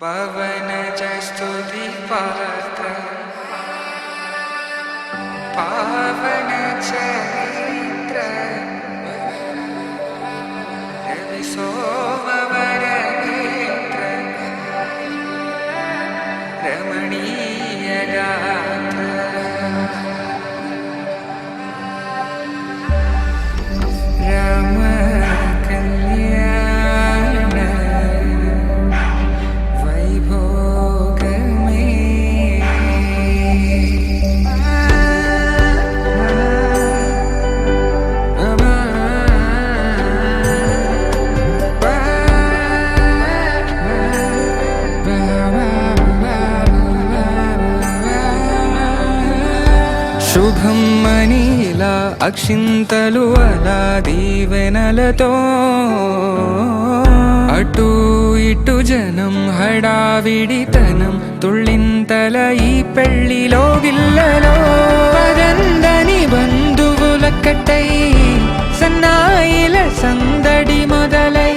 పవనజ స్తుతి పాత్ర పావన చరిత్ర రవి సోమవర నేత్ర రమణీయ గాత్ర రామ కళ్యాణ వైభోగమే శుభం మనీలా అక్షింతలు అలా దీవెనలతో అటు ఇటు జనం హడావిడితనం తుళ్ళింతల ఈ పెళ్లిలో గిల్లలో పదందని బంధువుల కట్టై సన్నాయిల సందడి మొదలై